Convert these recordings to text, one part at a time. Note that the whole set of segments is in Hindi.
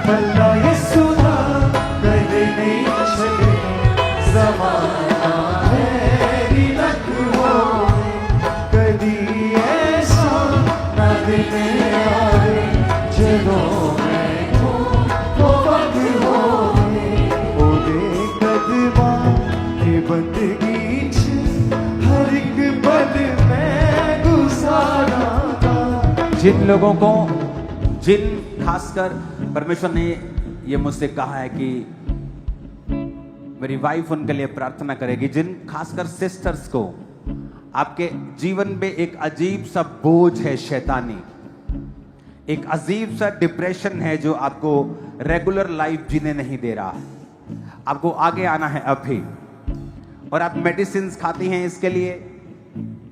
पल्ला यीशु दा कदे नहीं छड़े ज़माना मेरी लग हो कदी ऐसा ना दिन आवे जदों मैं हो वक्त हो ओदे कदमां ते बंदगी च हर एक पल मैं गुजारा दा। जिन लोगों को खासकर परमेश्वर ने ये मुझसे कहा है कि मेरी वाइफ उनके लिए प्रार्थना करेगी, जिन खासकर सिस्टर्स को आपके जीवन में एक अजीब सा बोझ है शैतानी, एक अजीब सा डिप्रेशन है जो आपको रेगुलर लाइफ जीने नहीं दे रहा है, आपको आगे आना है अभी, और आप मेडिसिन खाती हैं इसके लिए,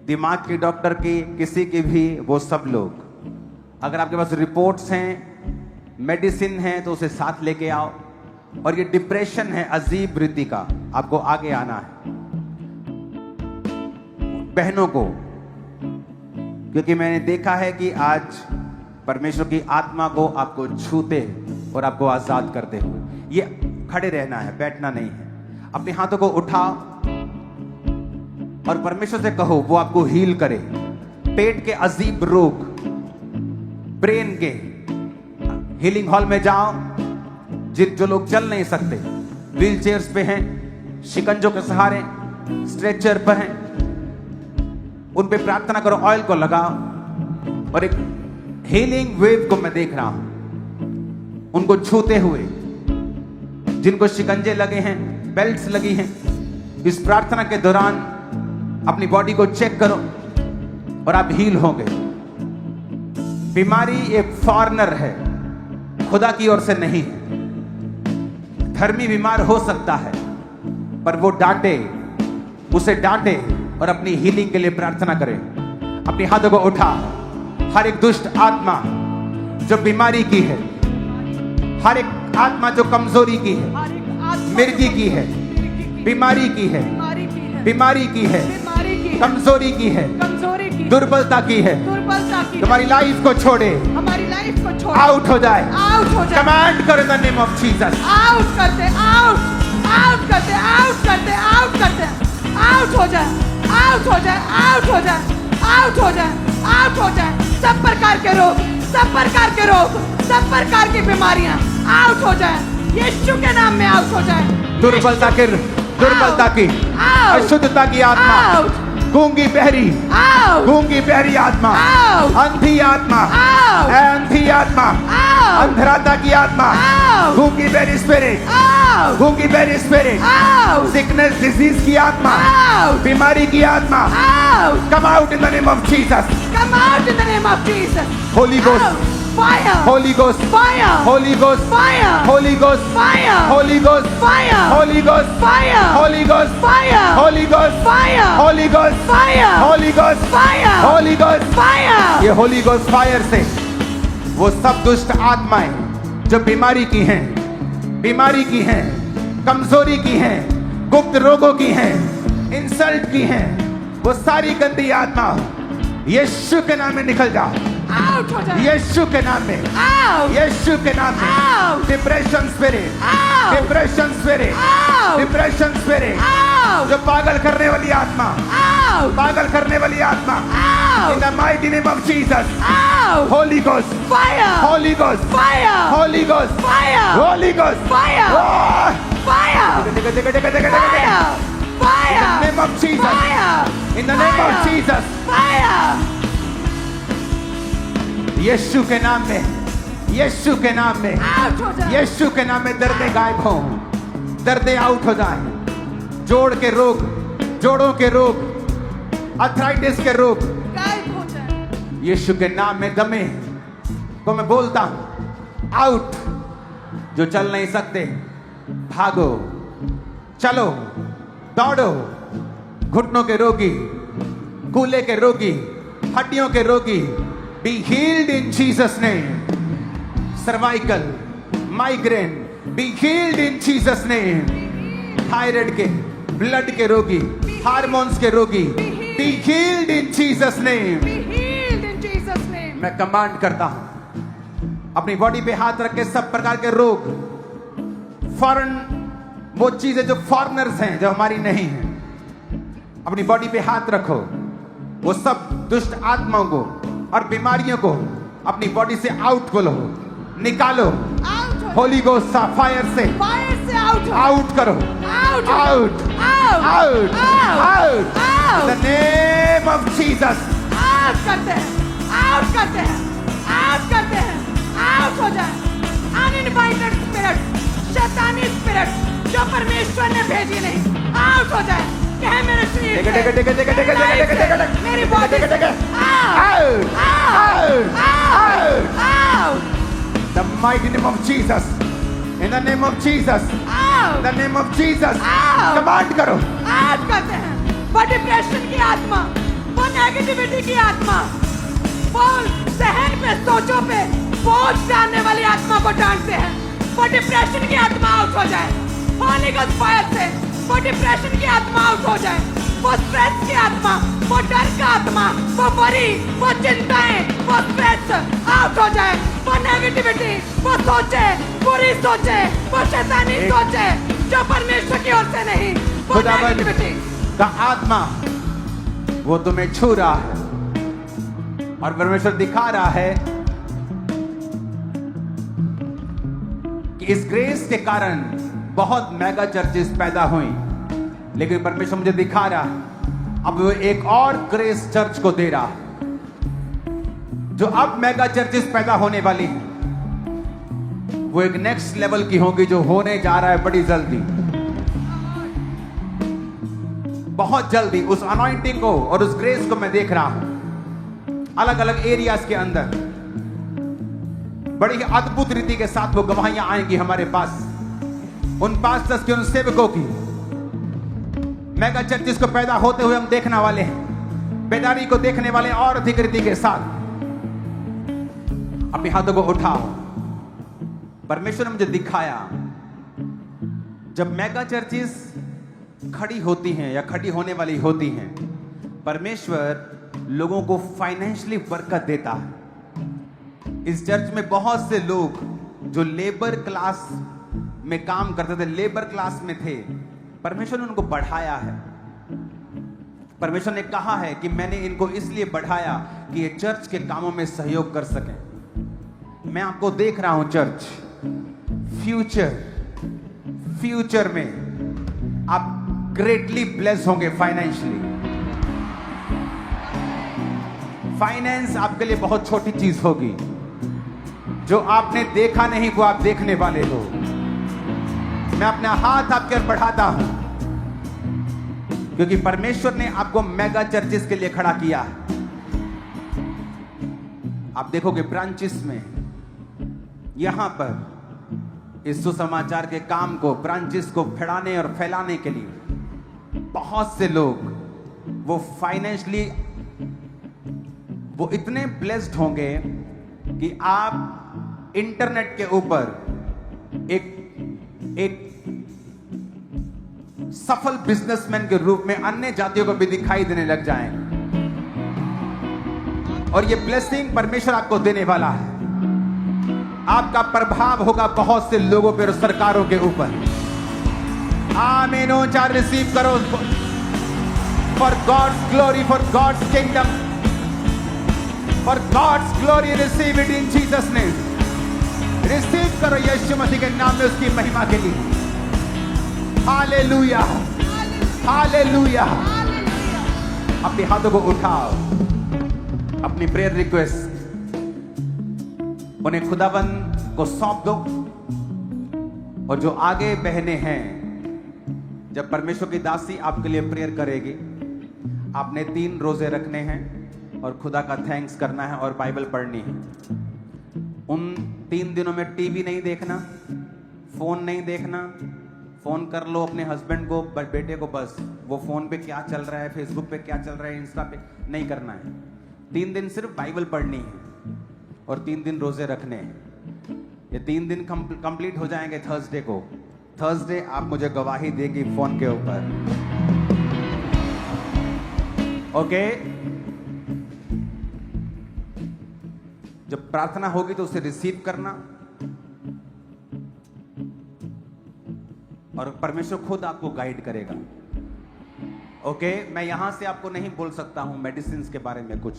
दिमाग के डॉक्टर की, किसी की भी, वो सब लोग, अगर आपके पास रिपोर्ट्स हैं, मेडिसिन है, तो उसे साथ लेके आओ। और ये डिप्रेशन है अजीब रीति का, आपको आगे आना है बहनों को, क्योंकि मैंने देखा है कि आज परमेश्वर की आत्मा को आपको छूते और आपको आजाद करते हुए, ये खड़े रहना है, बैठना नहीं है। अपने हाथों को उठाओ और परमेश्वर से कहो वो आपको हील करे। पेट के अजीब रोग, ब्रेन के, हीलिंग हॉल में जाओ, जो लोग चल नहीं सकते, व्हील चेयर्स पे हैं, शिकंजों के सहारे, स्ट्रेचर पर हैं, उन पे प्रार्थना करो, ऑयल को लगाओ, और एक हीलिंग वेव को मैं देख रहा हूं उनको छूते हुए। जिनको शिकंजे लगे हैं, बेल्ट्स लगी हैं, इस प्रार्थना के दौरान अपनी बॉडी को चेक करो और आप हील होंगे। बीमारी एक फॉरेनर है, खुदा की ओर से नहीं है। धर्मी बीमार हो सकता है, पर वो डांटे, उसे डांटे और अपनी हीलिंग के लिए प्रार्थना करें। अपने हाथों को उठा। हर एक दुष्ट आत्मा जो बीमारी की है, हर एक आत्मा जो कमजोरी की है, मिर्गी की है, बीमारी की है, बीमारी की है, कमजोरी की है, दुर्बलता की है, तुम्हारी लाइफ को छोड़े, हमारी लाइफ को छोड़, आउट हो जाए, आउट हो जाए। कमांड करो in the name of Jesus. Out करते, आउट आउट करते, आउट करते, आउट करते, आउट हो जाए, आउट हो जाए, आउट हो जाए, आउट हो जाए, आउट हो जाए। सब प्रकार के रोग, सब प्रकार के रोग, सब प्रकार की बीमारियां आउट हो जाए, यीशु के नाम में आउट हो जाए। दुर्बलता की, अशुद्धता की आत्मा, गूंगी बहरी, गूंगी बहरी आत्मा, अंधी आत्मा, अंधी आत्मा, अंधराता की आत्मा, गूंगी बहरी स्पिरिट, गूंगी बहरी स्पिरिट, सिकनेस डिजीज की आत्मा, बीमारी की आत्मा, come out in the name of Jesus, come out in the name of Jesus. Holi ghost, Fire! Holy Ghost, Fire! Holy Ghost, Fire! Holy Ghost, Fire! Holy Ghost, Fire! Holy Ghost, Fire! Holy Ghost, Fire! Holy Ghost, Fire! Holy Ghost, Fire! Holy Ghost, Fire! Holy Ghost, Fire! ये Holy Ghost फायर से वो सब दुष्ट आत्माएं जो बीमारी की हैं, बीमारी की हैं, कमजोरी की हैं, गुप्त रोगों की हैं, इंसल्ट की हैं, वो सारी गंदी आत्मा यीशु के नाम में निकल जाओ। आउट हो जाए, यीशु के नाम में, आउट, यीशु के नाम में। Out, depression spirit, out, depression spirit, out, depression spirit, out, जो पागल करने वाली आत्मा, आउट, पागल करने वाली आत्मा, out, in the mighty name of Jesus, out, holy ghost, fire, holy ghost, fire, holy ghost, fire, holy ghost, fire, fire, in fire, the name of Jesus, fire, in the name of Jesus, fire. यीशु के नाम में, यीशु के नाम में, आउट हो जाए, यीशु के नाम में दर्दें गायब हो, दर्दें आउट हो जाए, जोड़ के रोग, जोड़ों के रोग, अर्थराइटिस के रोग गायब हो जाए। यीशु के नाम में दमे को मैं बोलता हूं, आउट। जो चल नहीं सकते, भागो, चलो, दौड़ो, घुटनों के रोगी, कूल्हे के रोगी, हड्डियों के रोगी, be healed in Jesus name. Cervical, migraine, be healed in Jesus name. Thyroid के, ब्लड के रोगी, हार्मोन्स के रोगी, be healed in Jesus name. Be healed in Jesus name. मैं कमांड करता हूं अपनी बॉडी पे हाथ रख के सब प्रकार के रोग, फॉरेन, वो चीजें जो फॉरेनर्स हैं, जो हमारी नहीं है, अपनी बॉडी पे हाथ रखो। वो सब दुष्ट आत्माओं को और बीमारियों को अपनी बॉडी से आउट बोलो, निकालो। आउट हो होली गोस्ट फायर से फायर से आउट हो आउट करो, out out, out out, out, out the name of Jesus. Out करते हैं, आउट करते हैं, आउट करते हैं, आउट हो जाए अनइनवाइटेड स्पिरिट, शैतानी स्पिरिट जो परमेश्वर ने भेजी नहीं, आउट हो जाए। कहे मेरे शरीर से, मेरी लाइफ से, मेरी बॉडी से, out, out, out, out, The mighty name of Jesus. In the name of Jesus. In out, the name of Jesus. Out. Command करो। आउट करते हैं। वो डिप्रेशन की आत्मा, वो नेगेटिविटी की आत्मा, वो जहन पे, सोचों पे बोझ डालने वाली आत्मा को डांटते हैं। वो डिप्रेशन की आत्मा आउट हो जाए होली गोस्ट फायर से। वो डिप्रेशन की आत्मा आउट हो जाए, वो स्ट्रेस की आत्मा, वो डर का आत्मा, वो वरी, वो चिंताएं, वो स्ट्रेस आउट हो जाए। वो नेगेटिविटी, वो सोचे, बुरी सोचे, वो शैतानी सोचे जो परमेश्वर की ओर से नहीं, वो खुदावन नेगेटिविटी का आत्मा वो तुम्हें छू रहा है और परमेश्वर दिखा रहा है कि इस ग्रेस के कारण बहुत मेगा चर्चेस पैदा हुई, लेकिन परमेश्वर मुझे दिखा रहा है अब वो एक और ग्रेस चर्च को दे रहा है जो अब मेगा चर्चेस पैदा होने वाली है। वो एक नेक्स्ट लेवल की होगी जो होने जा रहा है बड़ी जल्दी, बहुत जल्दी। उस अनॉइंटिंग को और उस ग्रेस को मैं देख रहा हूं अलग अलग एरियाज के अंदर। बड़ी ही अद्भुत रीति के साथ वो गवाहियां आएंगी हमारे पास, उन पास्टर्स की, उन सेवकों की। मेगा चर्चेस को पैदा होते हुए हम देखने वाले हैं, बेदारी को देखने वाले और अधिक रीति के साथ। अपने हाथों को उठाओ। परमेश्वर ने मुझे दिखाया जब मेगा चर्चेस खड़ी होती हैं या खड़ी होने वाली होती हैं, परमेश्वर लोगों को फाइनेंशियली बरकत देता है। इस चर्च में बहुत से लोग जो लेबर क्लास में काम करते थे, लेबर क्लास में थे, परमेश्वर ने उनको बढ़ाया है। परमेश्वर ने कहा है कि मैंने इनको इसलिए बढ़ाया कि ये चर्च के कामों में सहयोग कर सकें। मैं आपको देख रहा हूं चर्च, फ्यूचर में आप ग्रेटली ब्लेस होंगे फाइनेंशियली। फाइनेंस आपके लिए बहुत छोटी चीज होगी, जो आपने देखा नहीं वो आप देखने वाले हो। मैं अपना हाथ आपके ओर बढ़ाता हूं क्योंकि परमेश्वर ने आपको मेगा चर्चेस के लिए खड़ा किया है। आप देखोगे ब्रांचेस में, यहां पर इस सुसमाचार के काम को, ब्रांचेस को फैलाने और फैलाने के लिए बहुत से लोग वो फाइनेंशियली वो इतने ब्लेस्ड होंगे कि आप इंटरनेट के ऊपर एक सफल बिजनेसमैन के रूप में अन्य जातियों को भी दिखाई देने लग जाएंगे। और ये ब्लेसिंग परमेश्वर आपको देने वाला है। आपका प्रभाव होगा बहुत से लोगों पर और सरकारों के ऊपर। आमीन। चार रिसीव करो for God's glory, for God's kingdom, for God's glory. Receive it in Jesus name. Receive करो यीशु मसीह के नाम में उसकी महिमा के लिए। Hallelujah, hallelujah. अपने हाथों को उठाओ, अपनी प्रेयर रिक्वेस्ट उन्हें खुदाबंद को सौंप दो। और जो आगे बहने हैं, जब परमेश्वर की दासी आपके लिए प्रेयर करेगी, आपने 3 रोजे रखने हैं और खुदा का थैंक्स करना है और बाइबल पढ़नी है। उन 3 दिनों में टीवी नहीं देखना, फोन नहीं देखना। फोन कर लो अपने हस्बैंड को, बेटे को, बस वो फोन पे क्या चल रहा है, फेसबुक पे क्या चल रहा है, इंस्टा पे नहीं करना है। 3 दिन सिर्फ बाइबल पढ़नी है और 3 दिन रोजे रखने हैं। ये 3 दिन कंप्लीट हो जाएंगे थर्सडे को। थर्सडे आप मुझे गवाही देगी फोन के ऊपर, ओके? जब प्रार्थना होगी तो उसे रिसीव करना, और परमेश्वर खुद आपको गाइड करेगा। ओके, मैं यहां से आपको नहीं बोल सकता हूं मेडिसिन के बारे में कुछ।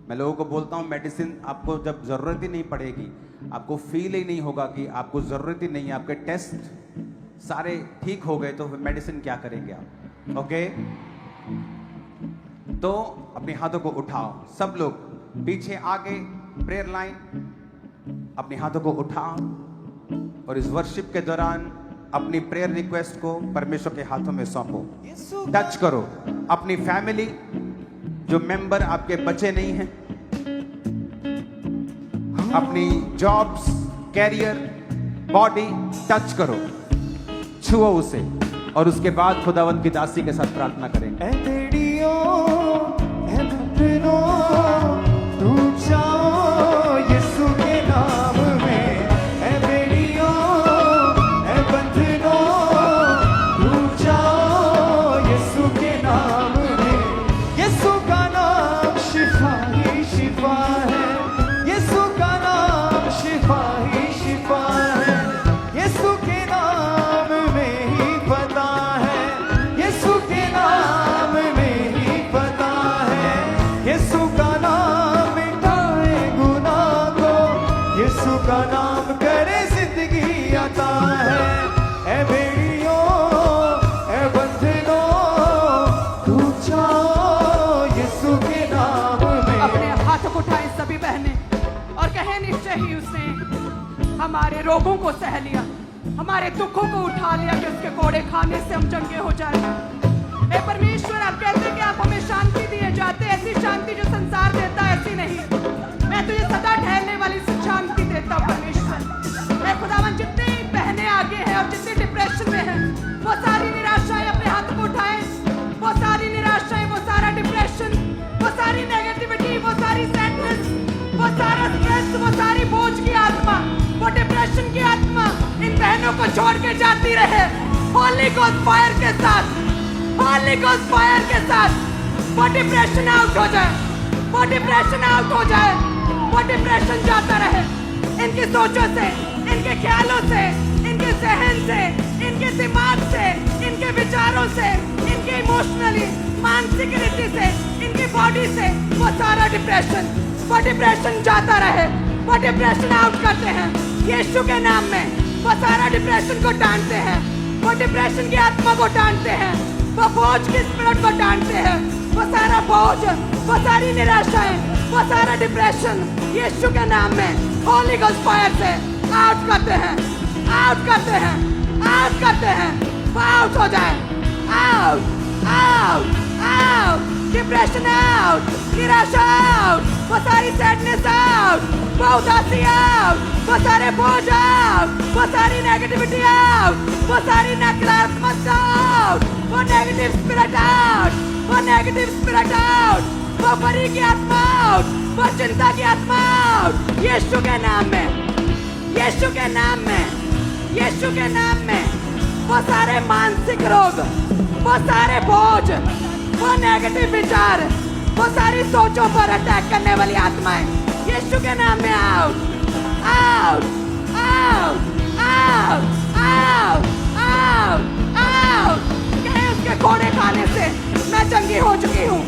मैं लोगों को बोलता हूं मेडिसिन आपको जब जरूरत ही नहीं पड़ेगी, आपको फील ही नहीं होगा कि आपको जरूरत ही नहीं है, आपके टेस्ट सारे ठीक हो गए, तो मेडिसिन क्या करेंगे आप। ओके, तो अपने हाथों को उठाओ, सब लोग पीछे आगे प्रेयर लाइन, अपने हाथों को उठाओ और इस वर्शिप के दौरान अपनी प्रेयर रिक्वेस्ट को परमेश्वर के हाथों में सौंपो। टच करो अपनी फैमिली, जो मेंबर आपके बचे नहीं हैं, अपनी जॉब्स, कैरियर, बॉडी टच करो, छुओ उसे, और उसके बाद खुदावंत की दासी के साथ प्रार्थना करेंगे। ऐ बेड़ियों, ऐ बंधनों, टूट जाओ यीशु के नाम में। ऐ बेड़ियों, ऐ बंधनों, टूट जाओ यीशु के नाम में। यीशु का नाम शिफा ही शिफा है, यीशु का नाम शिफा ही शिफा है। यीशु के नाम में ही पता है, यीशु के नाम में ही पता है। यीशु का नाम मिटाए गुनाह को, यीशु का नाम करे जिंदगी अता है। ऐ बेड़ियों, ऐ बंधनों, टूट जाओ यीशु के नाम में। अपने हाथों को उठाएं सभी बहनें और कहें, निश्चय ही उसने हमारे रोगों को सह लिया, हमारे दुखों को उठा लिया कि उसके कोड़े खाने से हम चंगे हो जाए। हे परमेश्वर, आप कहते हैं कि आप हमें शांति दिए जाते, ऐसी शांति जो संसार देता है ऐसी नहीं। मैं तुझे सदा ठहरने वाली शांति देता हूं परमेश्वर। मैं खुदावन, जितने बहनें आगे हैं और जितने डिप्रेशन में हैं, वो सारी निराशाएं अपने हाथ को उठाएं, वो सारी निराशाएं, वो सारा डिप्रेशन, वो सारी नेगेटिविटी, वो सारी सैडनेस, वो सारा स्ट्रेस, वो सारी बोझ की आत्मा, वो डिप्रेशन की आत्मा इन बहनों को छोड़ के जाती रहे। होली गोस्ट फायर के साथ, होली गोस्ट फायर के साथ वो डिप्रेशन आउट हो जाए, वो डिप्रेशन आउट हो जाए, वो डिप्रेशन जाता रहे इनकी सोचों से, इनके ख्यालों से, इनके जहन से, इनके दिमाग से, इनके विचारों से, इनके इमोशनली मानसिक रीति से, इनकी बॉडी से, वो सारा डिप्रेशन, वो डिप्रेशन जाता रहे, वो डिप्रेशन आउट करते हैं यीशु के नाम में। वो सारा डिप्रेशन को टांटते हैं, वो डिप्रेशन की आत्मा को टांटते हैं, वो बोझ की स्पिरिट को टांटते हैं, वो सारा बोझ, वो सारी निराशाएं, वो सारा डिप्रेशन यीशु के नाम में होली गोस्ट फायर से आउट करते हैं, आउट करते हैं, आउट करते हैं। वो आउट हो जाए, out, out, out, depression out, निराशा आउट, वो सारी सैडनेस आउट, वो उदासी आउट, वो सारे बोझ आउट, वो सारी नेगेटिविटी आउट, वो सारी नकारात्मकता आउट, वो नेगेटिव स्पिरिट आउट, वो नेगेटिव स्पिरिट आउट, वो परी की आत्मा आउट, वो चिंता की आत्मा आउट, यीशु के नाम में, यीशु के नाम में, यीशु के नाम में। वो सारे मानसिक रोग, वो सारे बोझ, वो नेगेटिव विचार, वो सारी सोचों पर अटैक करने वाली आत्माएं यीशु के नाम में out, out, out, out, out, out, out. कहे उसके कोड़े खाने से मैं चंगी हो चुकी हूँ,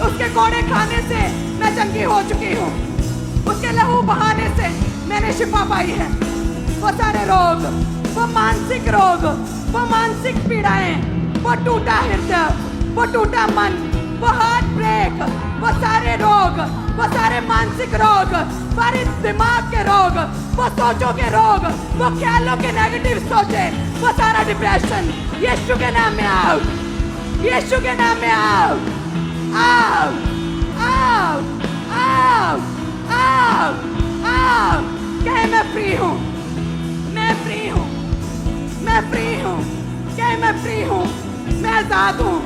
उसके कोड़े खाने से मैं चंगी हो चुकी हूँ, उसके लहू बहाने से मैंने शिफा पाई है। वो सारे रोग, वो मानसिक रोग, वो मानसिक पीड़ाएं, वो टूटा हृदय, वो टूटा मन, वो हार्ट ब्रेक, वो सारे रोग, वो सारे मानसिक रोग, सारे दिमाग के रोग, वो सोचों के रोग, वो ख्यालों के नेगेटिव सोचे, वो सारा डिप्रेशन यीशु के नाम में आउट, यीशु के नाम में out, out, out, out, out, out. कहे मैं फ्री हूँ, मैं फ्री हूँ, मैं फ्री हूँ, कहे मैं फ्री हूँ, मैं आजाद हूँ,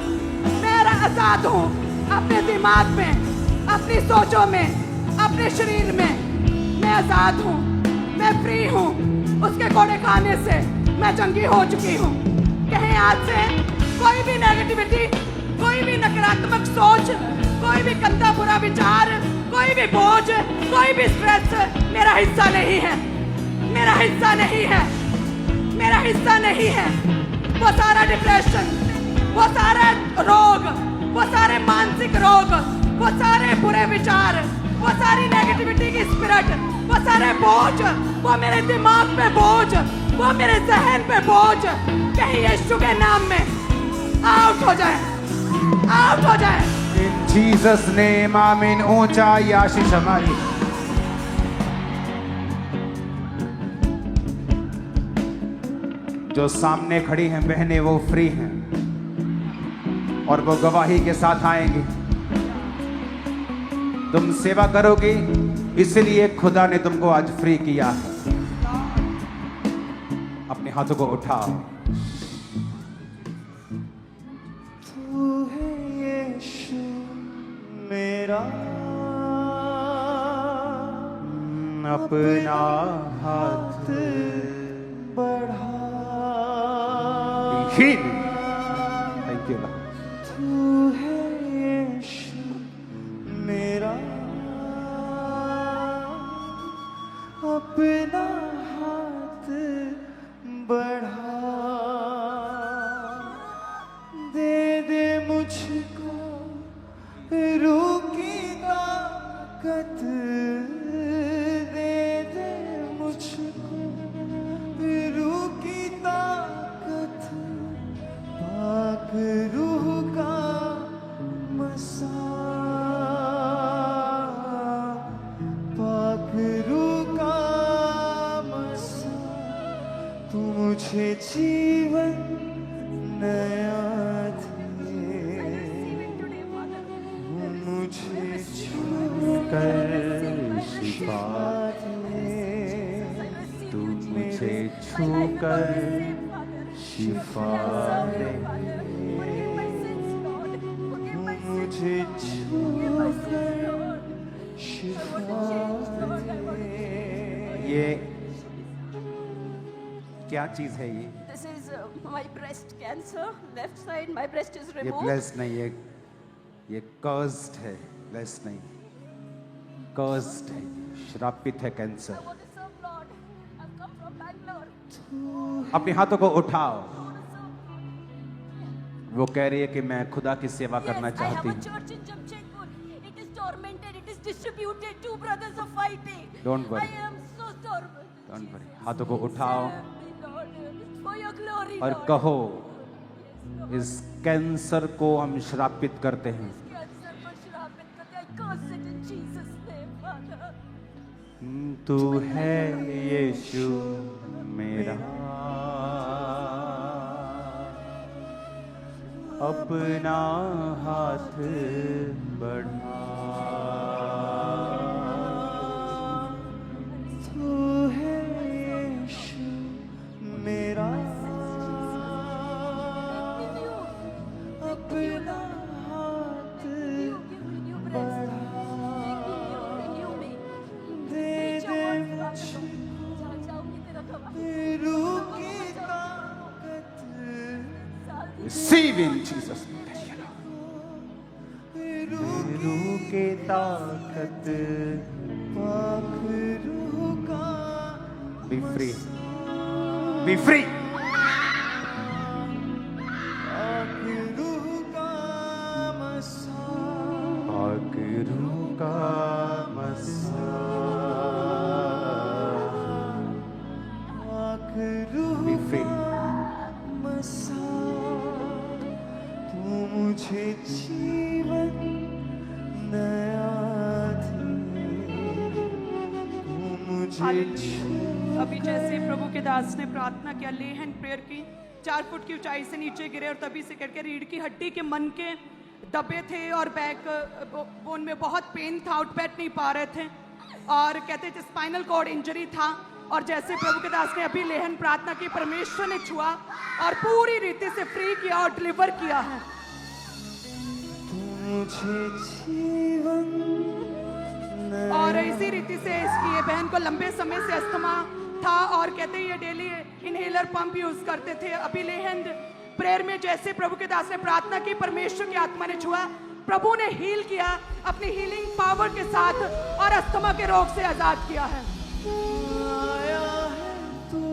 मैं आजाद हूँ अपने दिमाग में, अपनी सोचों में, अपने शरीर में, मैं आजाद हूँ, मैं फ्री हूँ। उसके कोड़े खाने से मैं चंगी हो चुकी हूँ। कहें आज से कोई भी नेगेटिविटी, कोई भी नकारात्मक सोच, कोई भी गंदा बुरा विचार, कोई भी बोझ, कोई भी स्ट्रेस मेरा हिस्सा नहीं है, मेरा हिस्सा नहीं है, मेरा हिस्सा नहीं है। वो सारा डिप्रेशन, वो सारा रोग, वो सारे मानसिक रोग, वो सारे बुरे विचार, वो सारी नेगेटिविटी की स्पिरिट, वो सारे बोझ, वो मेरे दिमाग पे बोझ, वो मेरे जहन पे बोझ, कहीं यीशु के नाम में आउट हो जाए, आउट हो जाए। इन जीसस नेम आमीन। ऊंचा आशीष हमारी। जो सामने खड़ी हैं बहनें वो फ्री हैं और वो गवाही के साथ आएंगी। तुम सेवा करोगे इसलिए खुदा ने तुमको आज फ्री किया है। अपने हाथों को उठाओ। तू है यीशु मेरा, अपना हाथ बढ़ा। Thank you. तू है यीशु मेरा, अपना हाथ बढ़ा। दे दे मुझको रूह की ताकत, दे दे मुझको रूह की ताकत। पाक रूह का मसा, पाक रूह का मसा। तू मुझे जीवन नया दे, मुझे छूकर शिफा दे। तू मुझे छूकर शिफा दे। मुझे छूकर शिफा दे। ये क्या चीज है ये? This is my breast cancer. Left side, my breast is ये removed. ब्लेस्ड नहीं है, ये कर्स्ड है। ब्लेस्ड नहीं, कर्स्ड है, श्रापित है cancer. I want to serve Lord. I've come from Bangalore. अपने हाथों को उठाओ। वो कह रही है कि मैं खुदा की सेवा करना Yes, I चाहती have a हूँ। church in Jamshedpur. It is tormented. It is distributed. Two brothers are fighting. Don't worry. I am so tormented. Don't worry. हाथों को उठाओ Save me, Lord, for your glory, और Lord. कहो, इस कैंसर को हम श्रापित करते हैं। Cancer को श्रापित करते हैं. I curse it in Jesus' name, Father. तू है यीशु मेरा, अपना हाथ बढ़ा। तू है यीशु मेरा, अपना हाथ बढ़ा। दे दे मुझको रूह की ताकत, Receive in Jesus' name. रूह की ताकत। पाक रूह का Be free. Be free. पाक रूह का मसा, पाक रूह का मसा। पाक रूह Be free. मसा। तू मुझे जीवन नया दे, तू मुझे अभी जैसे प्रभु के दास ने प्रार्थना किया, ले हैंड प्रेयर की, 4 फुट की ऊंचाई से नीचे गिरे और तभी से करके रीढ़ की हड्डी के मन के दबे थे और बैक बोन में बहुत पेन था, उठ बैठ नहीं पा रहे थे और कहते थे स्पाइनल कॉर्ड इंजरी था। और जैसे प्रभु के दास ने अभी लेहन प्रार्थना की, परमेश्वर ने छुआ और पूरी रीति से फ्री किया और डिलीवर किया है। तू मुझे जीवन नया और इसी रीति से इसकी ये बहन को लंबे समय से अस्थमा था और कहते ये डेली इनहेलर पंप यूज करते थे। अभी लेहन प्रेयर में जैसे प्रभु के दास ने प्रार्थना की, परमेश्वर की आत्मा ने छुआ, प्रभु ने हील किया अपनी हीलिंग पावर के साथ और अस्थमा के रोग से आजाद किया है। आया है तू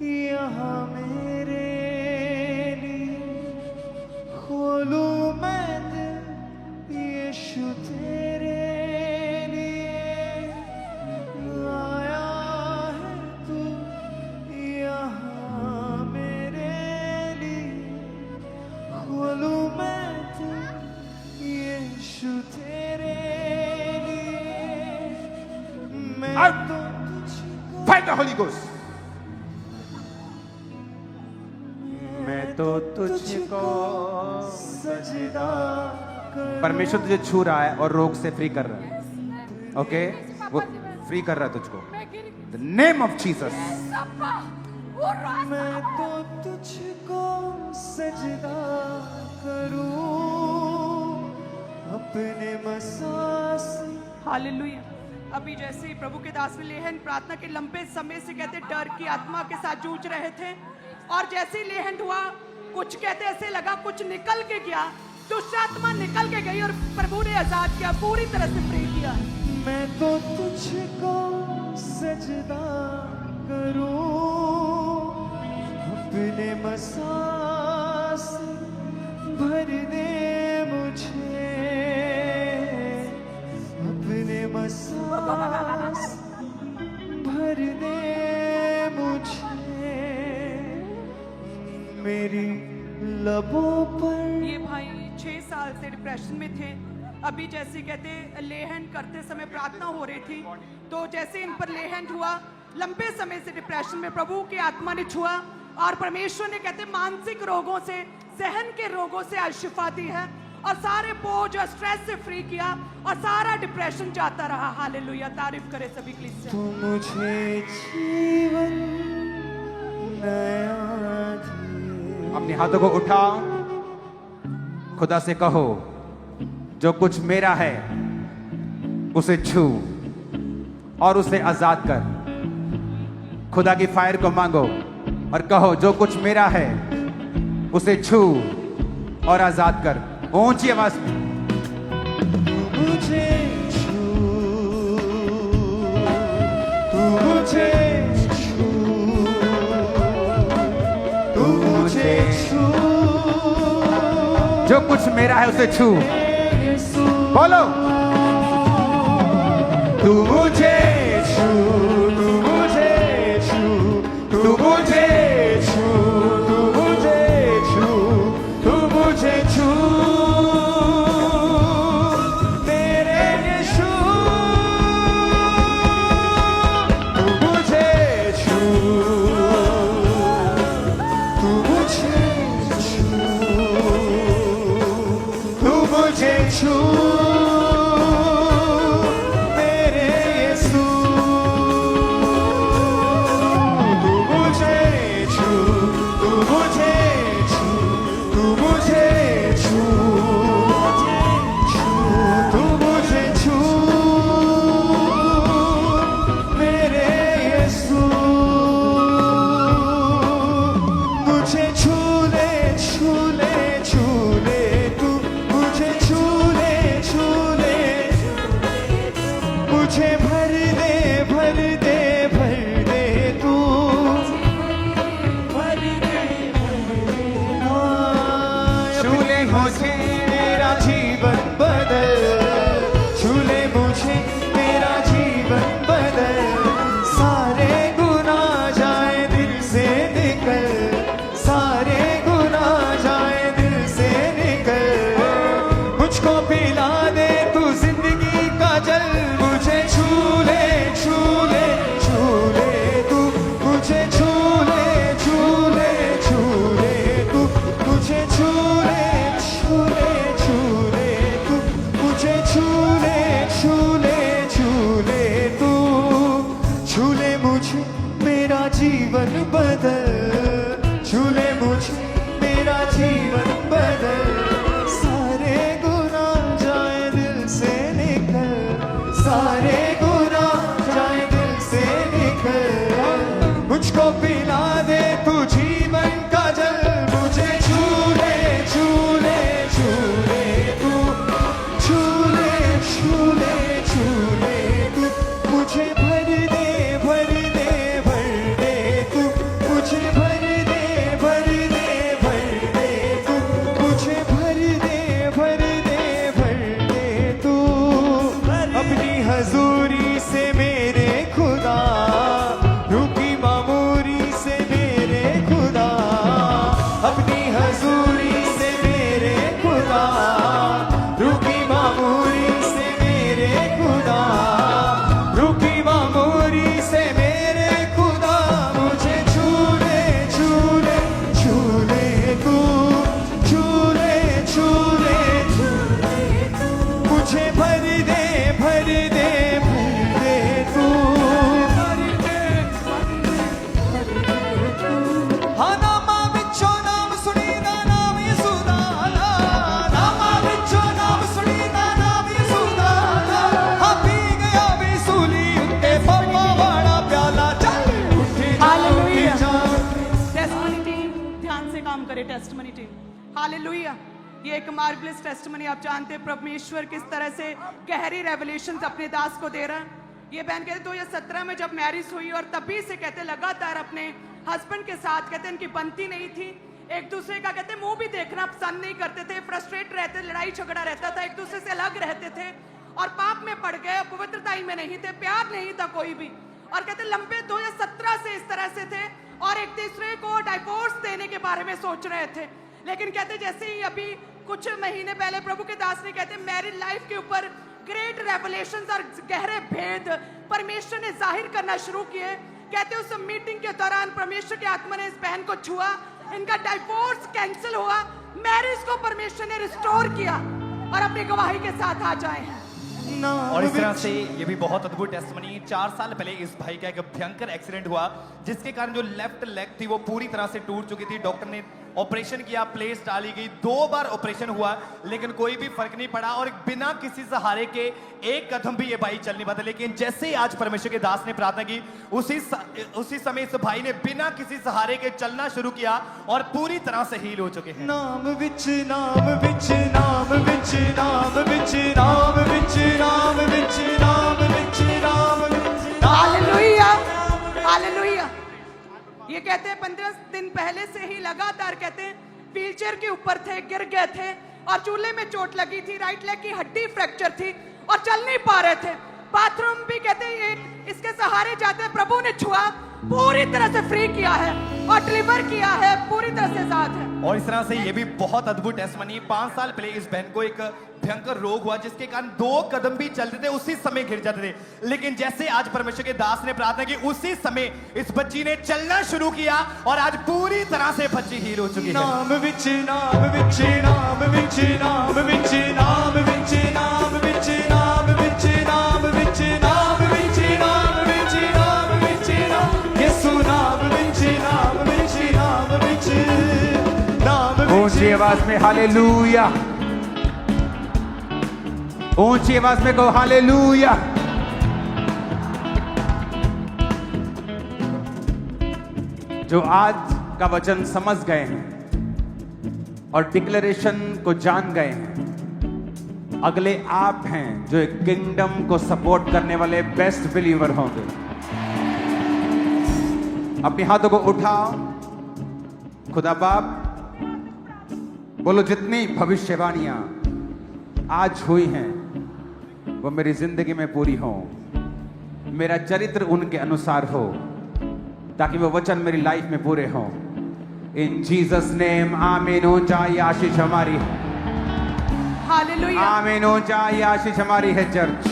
यहाँ मेरे लिए, खोलूं मैं दिल यीशु तेरे लिए। आया है तू यहाँ मेरे लिए, खोलूं मैं दिल यीशु तेरे लिए। मैं Out. तो तुझको Fight the Holy Ghost. मैं तो तुझको सजदा कर परमेश्वर तुझे छू रहा है और रोग से फ्री कर रहा है। ओके, वो फ्री कर रहा है तुझको। The name of Jesus. मैं तो तुझको सजदा करूं अपने मसास। हालेलुया। अभी जैसे ही प्रभु के दास ने लेहन प्रार्थना के लंबे समय से कहते डर की आत्मा के साथ जूझ रहे थे, और जैसे ही लेहन हुआ कुछ कहते ऐसे लगा कुछ निकल के गया, दुष्ट आत्मा निकल के गई और प्रभु ने आजाद किया, पूरी तरह से फ्री किया। मैं तो तुझको सजदा करूं अपने मसास भर दे मुझे, अपने मसास भर दे मुझे। मेरी लबों पर ये भाई 6 साल से डिप्रेशन में थे। अभी जैसे कहते लेहन करते समय प्रार्थना हो रही थी, तो जैसे इन पर लेहन हुआ, लंबे समय से डिप्रेशन में प्रभु की आत्मा ने छुआ और परमेश्वर ने कहते मानसिक रोगों से, सहन के रोगों से आज शिफा दी है और सारे बोझ और स्ट्रेस से फ्री किया और सारा डिप्रेशन जाता रहा। हालेलुया, तारीफ करे सभी कलीसिया। तू मुझे जीवन नया दे। अपने हाथों को उठाओ, खुदा से कहो जो कुछ मेरा है उसे छू और उसे आजाद कर। खुदा की फायर को मांगो और कहो जो कुछ मेरा है उसे छू और आजाद कर। ऊंची आवाज में तू मुझे छू, तू मुझे छू, तू मुझे छू, जो कुछ मेरा है उसे छू। यीशु। बोलो, तू मुझे छू, तू मुझे छू, तू मुझे छू, तू मुझे छू, तू मुझे छू, मेरे यीशु। तू मुझे छू, तू मुझे छू, तू मुझे छू, मेरे यीशु। तू मुझे छू, तू मुझे छू, तू मुझे छू, तू मुझे छू, मेरे यीशु। मुझे छू ले, छू ले, छू ले, तू मुझे छू ले, छू ले, मुझे भर दे, भर दे, भर दे तू, भर दे, भर दे। हाँ, छू ले मुझे, मेरा जीवन बदल, छू ले मुझे, मेरा जीवन बदल। सारे गुनाह जाए दिल से निकल, सारे गुनाह जाए दिल से निकल। मुझको पिला दे तू जिंदगी का जल, मुझे छू ले, छू ले, छू ले तू, मुझे छू ले, छू ले, छू ले तू, मुझे छू ले, छू ले, छू ले तू, मुझे छू ले, छू ले, छू ले तू। छू ले मुझे, मेरा जीवन बदल, छू ले मुझे, मेरा जीवन बदल। सारे गुनाह जाए दिल से निकल, सारे गुनाह जाए दिल से निकल। मुझको पिला दे तू जीवन का जल, मुझे छू ले, छू ले, छू ले तू, टेस्टमनी टीम। हालेलुया। ये एक मार्वलस टेस्टमनी, आप जानते हैं परमेश्वर किस तरह से गहरी रेवलेशंस अपने दास को दे रहा है। ये बहन कहते 2017 में जब मैरिज हुई और तभी से कहते लगातार अपने हस्बैंड के साथ कहते इनकी बनती नहीं थी, एक दूसरे का कहते मुंह भी देखना पसंद नहीं करते थे, फ्रस्ट्रेट रहते, लड़ाई झगड़ा रहता था, एक दूसरे से अलग रहते थे और पाप में पड़ गए, पवित्रता ही में नहीं थे, प्यार नहीं था कोई भी। और कहते लंबे 2017 से इस तरह से थे और एक दूसरे को डाइवोर्स देने के बारे में सोच रहे थे। लेकिन कहते जैसे ही अभी कुछ महीने पहले प्रभु के दास ने कहते मैरिड लाइफ के ऊपर ग्रेट रेवलेशंस और गहरे भेद परमेश्वर ने जाहिर करना शुरू किए। कहते उस मीटिंग के दौरान परमेश्वर की आत्मा ने इस बहन को छुआ, इनका डाइवोर्स कैंसिल हुआ, मैरिज को परमेश्वर ने रिस्टोर किया और अपनी गवाही के साथ आ जाए हैं। और इस तरह से ये भी बहुत अद्भुत टेस्टमनी। 4 साल पहले इस भाई का एक भयंकर एक्सीडेंट हुआ जिसके कारण जो लेफ्ट लेग थी वो पूरी तरह से टूट चुकी थी। डॉक्टर ने ऑपरेशन किया, प्लेस डाली गई, 2 बार ऑपरेशन हुआ लेकिन कोई भी फर्क नहीं पड़ा और बिना किसी सहारे के एक कदम भी ये भाई चल नहीं पाता। लेकिन जैसे ही आज परमेश्वर के दास ने प्रार्थना की उसी समय इस भाई ने बिना किसी सहारे के चलना शुरू किया और पूरी तरह से हील हो चुके हैं। नाम विच नाम विच नाम विच नाम विच नाम विच नाम विच नाम विच नाम विच। Hallelujah, hallelujah. ये कहते हैं 15 दिन पहले से ही लगातार कहते हैं व्हीलचेयर के ऊपर थे, गिर गए थे और चूल्हे में चोट लगी थी, राइट लेग की हड्डी फ्रैक्चर थी और चल नहीं पा रहे थे। बाथरूम भी कहते हैं इसके सहारे जाते, प्रभु ने छुआ, पूरी तरह से फ्री किया है और डिलीवर किया है, पूरी तरह से साथ है। और इस तरह से ये भी बहुत अद्भुत टेस्टमनी। 5 साल पहले इस बहन को एक भयंकर रोग हुआ जिसके कारण 2 कदम भी चलते थे उसी समय गिर जाते थे। लेकिन जैसे आज परमेश्वर के दास ने प्रार्थना की उसी समय इस बच्ची ने चलना शुरू किया और आज पूरी तरह से बच्ची हील हो चुकी है। नाम विच नाम विच नाम विच नाम विच नाम विच नाम विच नाम विच नाम विच नाम विच नाम विच नाम विच नाम यीशु नाम विच नाम विच नाम विच नाम विच। ऊंची आवाज में हालेलुया, ऊंची आवाज में कहो हालेलुया। जो आज का वचन समझ गए हैं और डिक्लेरेशन को जान गए हैं, अगले आप हैं जो एक किंगडम को सपोर्ट करने वाले बेस्ट बिलीवर होंगे। अपने हाथों को उठाओ, खुदा बाप बोलो जितनी भविष्यवाणियां आज हुई हैं वो मेरी जिंदगी में पूरी हो, मेरा चरित्र उनके अनुसार हो ताकि वो वचन मेरी लाइफ में पूरे हो। इन जीसस नेम आमीन। हो जाए आशीष हमारी, हालेलुया, आमीन। हो जाए आशीष हमारी है चर्च।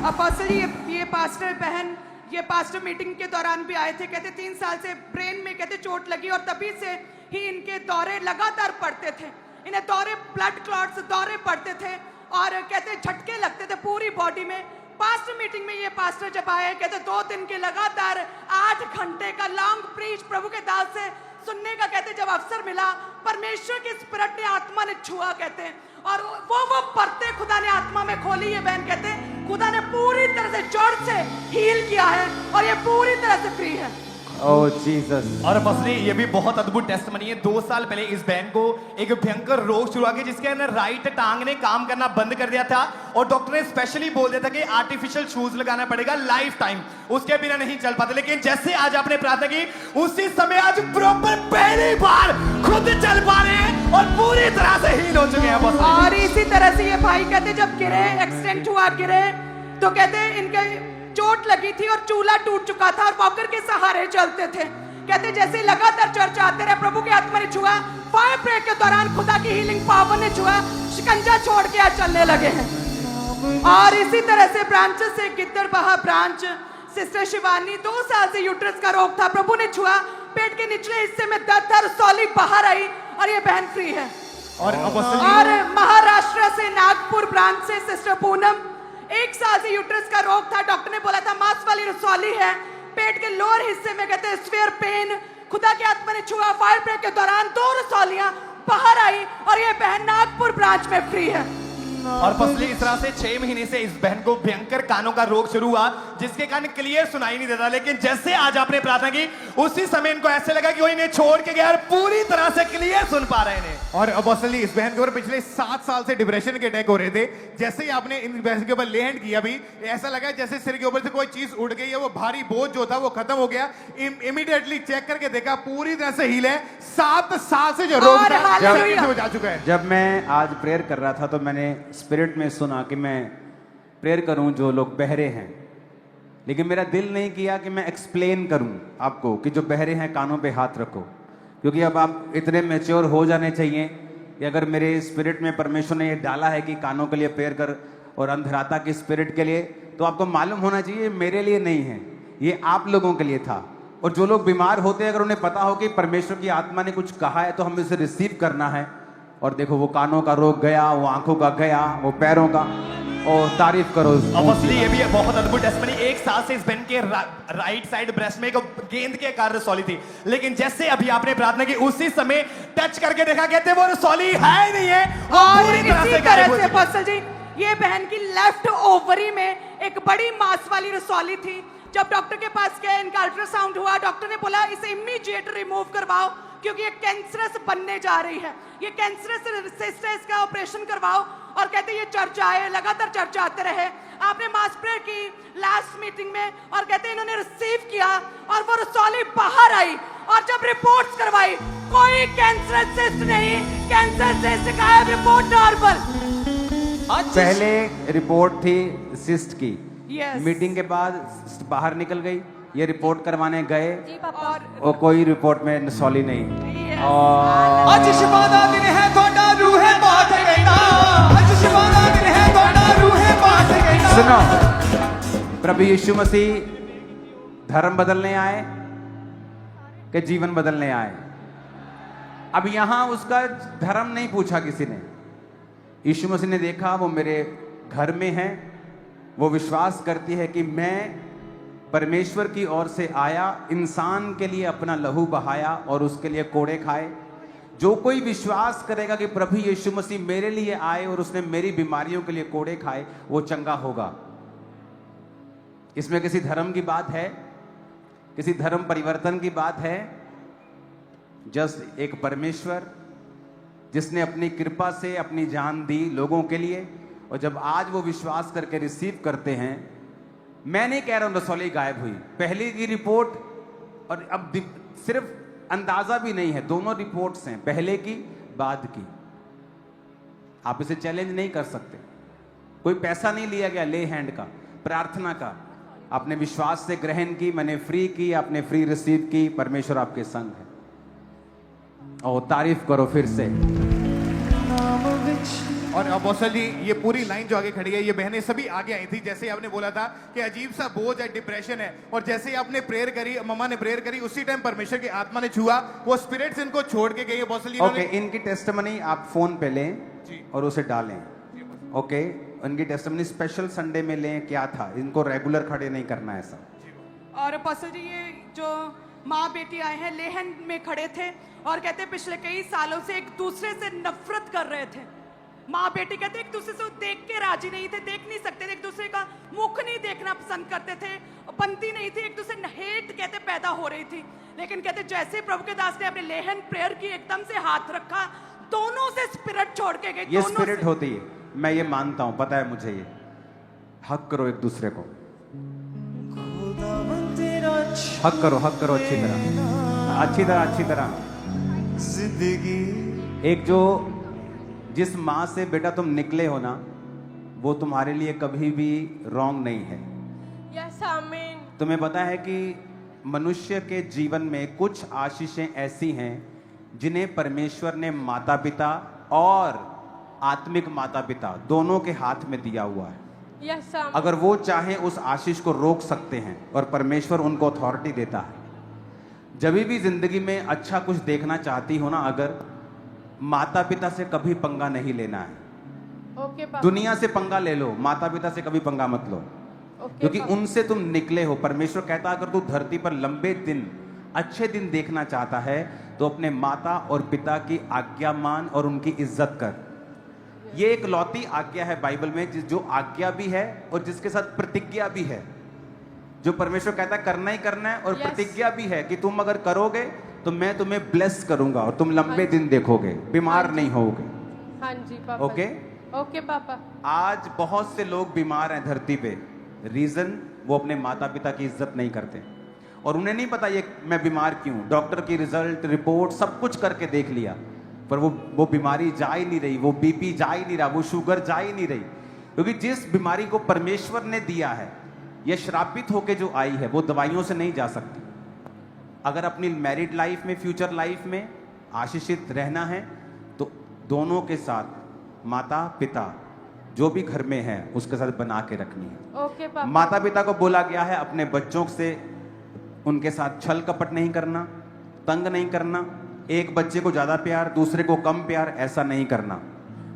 अपोस्टल ये पास्टर बहन ये पास्टर मीटिंग के दौरान भी आए थे। कहते 3 साल से ब्रेन में कहते चोट लगी और तभी से ही इनके दौरे लगातार पड़ते थे, इन्हें दौरे ब्लड क्लॉट्स दौरे पड़ते थे और कहते झटके लगते थे पूरी बॉडी में। पास्टर मीटिंग में ये पास्टर जब आए कहते 2 दिन के लगातार 8 घंटे का लॉन्ग प्रीच प्रभु के दास से सुनने का कहते जब अवसर मिला, परमेश्वर की स्पिरिट ने आत्मा ने छुआ कहते और वो परते खुदा ने आत्मा में खोली। ये बहन कहते खुदा ने पूरी तरह से जड़ से हील किया है और ये पूरी तरह से फ्री है। ओह जीसस। और मसले ये भी बहुत अद्भुत टेस्टमनी है। 2 साल पहले इस बहन को एक भयंकर रोग शुरू हुआ कि जिसके अंदर राइट टांग ने काम करना बंद कर दिया था और डॉक्टर ने स्पेशली बोल दिया था कि आर्टिफिशियल शूज लगाना पड़ेगा लाइफ टाइम, उसके बिना नहीं चल पाते। लेकिन जैसे आज आपने प्रार्थना की उसी समय आज प्रॉपर पहली बार खुद चल पा रहे हैं और पूरी तरह से हील हो चुके हैं। और इसी तरह से ये भाई कहते जब गिरे, एक्सीडेंट हुआ, गिरे तो कहते इनके चोट लगी थी और चूल्हा टूट चुका था और वॉकर के सहारे चलते थे। कहते जैसे लगातार चर्च आते रहे, प्रभु की आत्मा ने छुआ, फायर ब्रेक के दौरान खुदा की हीलिंग पावर ने छुआ, शिकंजा छोड़ के आज चलने लगे हैं। और इसी तरह से ब्रांचेस से गिद्दड़बाहा ब्रांच सिस्टर शिवानी 2 साल से यूट्रस का रोग था, प्रभु ने छुआ, पेट के निचले हिस्से में दर्द था, रसौली बाहर आई और ये बहन फ्री है। और महाराष्ट्र से नागपुर ब्रांच से सिस्टर पूनम 1 साल से यूट्रस का रोग था, डॉक्टर ने बोला था मांस वाली रसौली है, पेट के लोअर हिस्से में कहते स्फीयर पेन, खुदा की आत्मा ने छुआ, फायर ब्रेक के दौरान 2 रसौलियां बाहर आई और ये बहन नागपुर ब्रांच में फ्री है। और फसली इस तरह से 6 महीने से इस बहन को भयंकर कानों का रोग शुरू हुआ, जिसके कारण क्लियर सुनाई नहीं देता। लेकिन जैसे आज आपने प्रार्थना की, उसी समय इनको ऐसे लगा कि वो इन्हें छोड़ के गया और पूरी तरह से क्लियर सुन पा रहे हैं। और अपोस्टल जी, इस बहन के ऊपर पिछले 7 साल से डिप्रेशन के अटैक हो रहे थे। जैसे ही आपने इन बहन के ऊपर ले हैंड किया, भी ऐसा लगा जैसे सिर के ऊपर से कोई चीज उड़ गई है, वो भारी बोझ जो था वो खत्म हो गया। इमीडिएटली चेक करके देखा, पूरी तरह से हील है। 7 साल से जो रोग था वो जा चुका है। जब मैं आज प्रेयर कर रहा था तो मैंने स्पिरिट में सुना कि मैं प्रेयर करूं जो लोग बहरे हैं, लेकिन मेरा दिल नहीं किया कि मैं एक्सप्लेन करूं आपको कि जो बहरे हैं कानों पे हाथ रखो, क्योंकि अब आप इतने मैच्योर हो जाने चाहिए कि अगर मेरे स्पिरिट में परमेश्वर ने ये डाला है कि कानों के लिए प्रेयर कर और अंधराता की स्पिरिट के लिए, तो आपको मालूम होना चाहिए मेरे लिए नहीं है, ये आप लोगों के लिए था। और जो लोग बीमार होते हैं, अगर उन्हें पता हो कि परमेश्वर की आत्मा ने कुछ कहा है तो हमें उसे रिसीव करना है। और देखो, वो कानों का रोग गया, वो आंखों का गया, वो पैरों का, और तारीफ करो। ऑब्वियसली ये भी बहुत अद्भुत टेस्टमनी। 1 साल से इस बहन के राइट साइड ब्रेस्ट में एक गेंद के कारण रसौली थी, लेकिन जैसे अभी आपने प्रार्थना की उसी समय टच करके देखा, कहते वो रसौली है ही नहीं है। और पूरी तरह इसी से तरह गायब हो से चुकी है। फसल जी, ये बहन की लेफ्ट ओवरी में एक बड़ी मांस वाली रसौली थी। जब डॉक्टर के पास गए, इनका अल्ट्रासाउंड हुआ, डॉक्टर ने बोला इसे इमीडिएट रिमूव करवाओ क्योंकि ये कैंसरस बनने जा रही है, ये कैंसरस सिस्ट है, इसका ऑपरेशन करवाओ। और कहते ये चर्च आए, लगातार चर्च आते रहे। आपने मास प्रेयर की लास्ट मीटिंग में, और कहते इन्होंने रिसीव किया और वो रसौली बाहर आई। और जब रिपोर्ट्स करवाई, कोई कैंसरस सिस्ट नहीं, कैंसर सिस्ट का है, रिपोर्ट नॉर्मल। पहले रिपोर्ट थी सिस्ट की, Yes. मीटिंग के बाद बाहर निकल गई, ये रिपोर्ट करवाने गए जी पापा। और कोई रिपोर्ट में नसौली नहीं। Yes. और ਅੱਜ ਸ਼ਿਫਾ ਦਾ ਦਿਨ ਹੈ ਤੁਹਾਡਾ ਰੂਹੇ ਬਾਤ ਕਹਿਣਾ ਅੱਜ ਸ਼ਿਫਾ ਦਾ ਦਿਨ ਹੈ ਤੁਹਾਡਾ ਰੂਹੇ ਬਾਤ ਕਹਿਣਾ सुनो, प्रभु यीशु मसीह धर्म बदलने आए कि जीवन बदलने आए? अब यहां उसका धर्म नहीं पूछा किसी ने। यीशु मसीह ने देखा वो मेरे घर में है, वो विश्वास करती है कि मैं परमेश्वर की ओर से आया, इंसान के लिए अपना लहू बहाया और उसके लिए कोड़े खाए। जो कोई विश्वास करेगा कि प्रभु यीशु मसीह मेरे लिए आए और उसने मेरी बीमारियों के लिए कोड़े खाए, वो चंगा होगा। इसमें किसी धर्म की बात है, किसी धर्म परिवर्तन की बात है? जस्ट एक परमेश्वर जिसने अपनी कृपा से अपनी जान दी लोगों के लिए, और जब आज वो विश्वास करके रिसीव करते हैं, मैं नहीं कह रहा हूं रसौली गायब हुई, पहले की रिपोर्ट और अब सिर्फ अंदाजा भी नहीं है, दोनों रिपोर्ट्स हैं, पहले की बाद की। आप इसे चैलेंज नहीं कर सकते। कोई पैसा नहीं लिया गया ले हैंड का, प्रार्थना का। आपने विश्वास से ग्रहण की, मैंने फ्री की, आपने फ्री रिसीव की, परमेश्वर आपके संग है। और तारीफ करो फिर से। और अपोस्टल जी, ये पूरी लाइन जो आगे खड़ी है, ये बहनें सभी आगे आई थी। जैसे आपने बोला था कि अजीब सा बोझ है, डिप्रेशन है, और जैसे आपने प्रेयर करी, मम्मा ने प्रेयर करी, उसी टाइम परमेश्वर की आत्मा ने छुआ, वो स्पिरिट्स इनको छोड़ के गई। अपोस्टल जी ओके, इनकी टेस्टिमनी आप फोन पे लें और उसे डालें। ओके, उनकी टेस्टिमनी स्पेशल संडे में लें, क्या था, इनको रेगुलर खड़े नहीं करना ऐसा। और अपोस्टल जी, ये जो माँ बेटी आए हैं लेहन में खड़े थे और कहते पिछले कई सालों से एक दूसरे से नफरत कर रहे थे। माँ बेटी कहते एक दूसरे से देख के राजी नहीं थे, देख नहीं सकते थे, एक दूसरे का मुख नहीं देखना पसंद करते थे, बनती नहीं थी, एक दूसरे हेट कहते पैदा हो रही थी। लेकिन कहते जैसे प्रभु के दास ने अपने लेहन प्रेयर की, एकदम से हाथ रखा, दोनों से स्पिरिट छोड़ के गए। ये स्पिरिट होती है, मैं ये मानता हूं, पता है मुझे। ये हक करो एक दूसरे को, हक करो, हक करो अच्छी तरह, अच्छी तरह, अच्छी तरह। जिंदगी एक जो जिस माँ से बेटा तुम निकले हो ना, वो तुम्हारे लिए कभी भी रॉन्ग नहीं है। यस आमीन। तुम्हें पता है कि मनुष्य के जीवन में कुछ आशीषें ऐसी हैं जिन्हें परमेश्वर ने माता पिता और आत्मिक माता पिता दोनों के हाथ में दिया हुआ है। यस आमीन। अगर वो चाहे उस आशीष को रोक सकते हैं, और परमेश्वर उनको अथॉरिटी देता है। जब भी जिंदगी में अच्छा कुछ देखना चाहती हो ना, अगर माता पिता से कभी पंगा नहीं लेना है। ओके पापा। दुनिया से पंगा ले लो, माता पिता से कभी पंगा मत लो, ओके क्योंकि पापा। उनसे तुम निकले हो। परमेश्वर कहता है अगर तू धरती पर लंबे दिन, अच्छे दिन देखना चाहता है तो अपने माता और पिता की आज्ञा मान और उनकी इज्जत कर। ये एक लौती आज्ञा है बाइबल में, जो आज्ञा भी है और जिसके साथ प्रतिज्ञा भी है। जो परमेश्वर कहता है करना ही करना है, और Yes. प्रतिज्ञा भी है कि तुम अगर करोगे तो मैं तुम्हें ब्लेस करूंगा और तुम लंबे दिन देखोगे, बीमार नहीं होगे। हाँ जी पापा। ओके? ओके पापा। आज बहुत से लोग बीमार हैं धरती पे, रीजन वो अपने माता पिता की इज्जत नहीं करते और उन्हें नहीं पता ये मैं बीमार क्यों। डॉक्टर की रिजल्ट रिपोर्ट सब कुछ करके देख लिया, पर वो बीमारी जा ही नहीं रही, वो बीपी जा ही नहीं रहा, वो शुगर जा ही नहीं रही, क्योंकि जिस बीमारी को परमेश्वर ने दिया है, ये श्रापित होके जो आई है, वो दवाइयों से नहीं जा सकती। अगर अपनी मैरिड लाइफ में, फ्यूचर लाइफ में आशीषित रहना है तो दोनों के साथ माता पिता जो भी घर में है उसके साथ बना के रखनी है। ओके पापा। माता पिता को बोला गया है अपने बच्चों से उनके साथ छल कपट नहीं करना, तंग नहीं करना, एक बच्चे को ज्यादा प्यार दूसरे को कम प्यार ऐसा नहीं करना,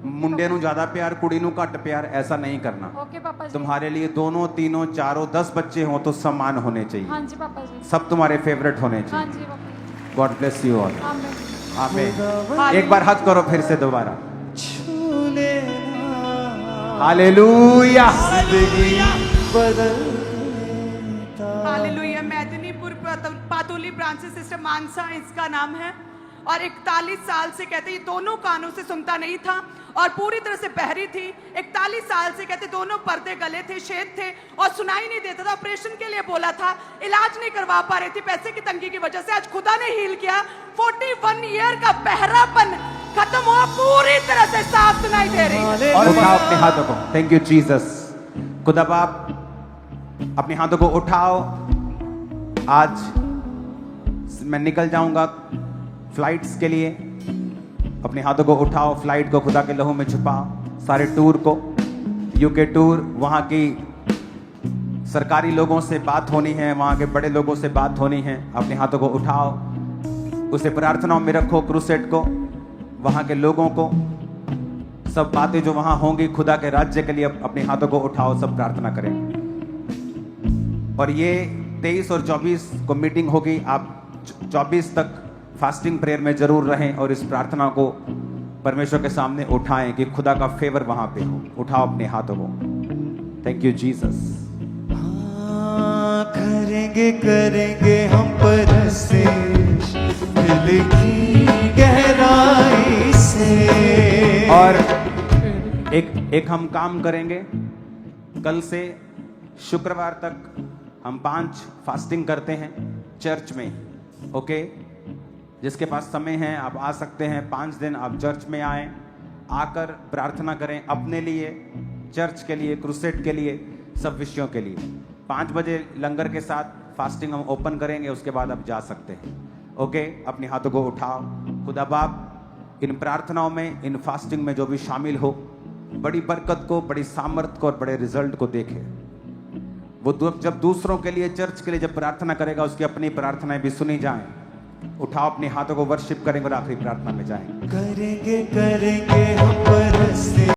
मुंडे नू ज्यादा प्यार कुड़ी नू घट प्यार ऐसा नहीं करना। ओके पापा जी। तुम्हारे लिए दोनों तीनों चारों 10 बच्चे हों तो समान होने चाहिए, हाँ जी पापा जी। सब तुम्हारे फेवरेट होने हाँ चाहिए। जी पापा। God bless you all. आमीन। आमीन। एक बार हक करो फिर से दोबारा। छू लेना हालेलुया। जिंदगी बदल देता। हालेलुया। मेदिनीपुर पातोली ब्रांच से सिस्टर मानसा इसका नाम है और 41 साल से कहते ये दोनों कानों से सुनता नहीं था और पूरी तरह से बहरी थी। 41 साल से कहते दोनों पर्दे गले थे, छेद थे और सुनाई नहीं देता था। ऑपरेशन के लिए बोला था, इलाज नहीं करवा पा रही थी पैसे की तंगी की वजह से। आज खुदा ने हील किया। 41 ईयर का बहरापन खत्म हुआ, पूरी तरह से साफ सुनाई दे रही है। और उठाओ अपने हाथों को। Thank you Jesus. खुदा बाप अपने हाथों को उठाओ। आज मैं निकल जाऊंगा फ्लाइट्स के लिए। अपने हाथों को उठाओ, फ्लाइट को खुदा के लहू में छुपाओ। सारे टूर को, यूके टूर, वहां की सरकारी लोगों से बात होनी है, वहां के बड़े लोगों से बात होनी है। अपने हाथों को उठाओ, उसे प्रार्थनाओं में रखो, क्रूसेड को, वहां के लोगों को, सब बातें जो वहां होंगी खुदा के राज्य के लिए अपने हाथों को उठाओ, सब प्रार्थना करें। और ये 23 और 24 को मीटिंग होगी। आप 24 तक फास्टिंग प्रेयर में जरूर रहें और इस प्रार्थना को परमेश्वर के सामने उठाएं कि खुदा का फेवर वहां पे हो। उठाओ अपने हाथों को। Thank you Jesus. हाँ, करेंगे करेंगे हम परस्तिश दिल की गहराई से। और एक हम काम करेंगे। कल से शुक्रवार तक हम 5 फास्टिंग करते हैं चर्च में। ओके, जिसके पास समय है आप आ सकते हैं। 5 दिन आप चर्च में आएं, आकर प्रार्थना करें अपने लिए, चर्च के लिए, क्रूसेड के लिए, सब विषयों के लिए। 5 बजे लंगर के साथ फास्टिंग हम ओपन करेंगे, उसके बाद आप जा सकते हैं। ओके, अपने हाथों को उठाओ। खुदा बाप इन प्रार्थनाओं में, इन फास्टिंग में जो भी शामिल हो, बड़ी बरकत को, बड़ी सामर्थ को और बड़े रिजल्ट को देखे। वो जब दूसरों के लिए, चर्च के लिए जब प्रार्थना करेगा, उसकी अपनी प्रार्थनाएं भी सुनी जाएं। उठाओ अपने हाथों को, वर्शिप करेंगे और आखिरी प्रार्थना में जाएंगे। करेंगे करेंगे हम परस्तिश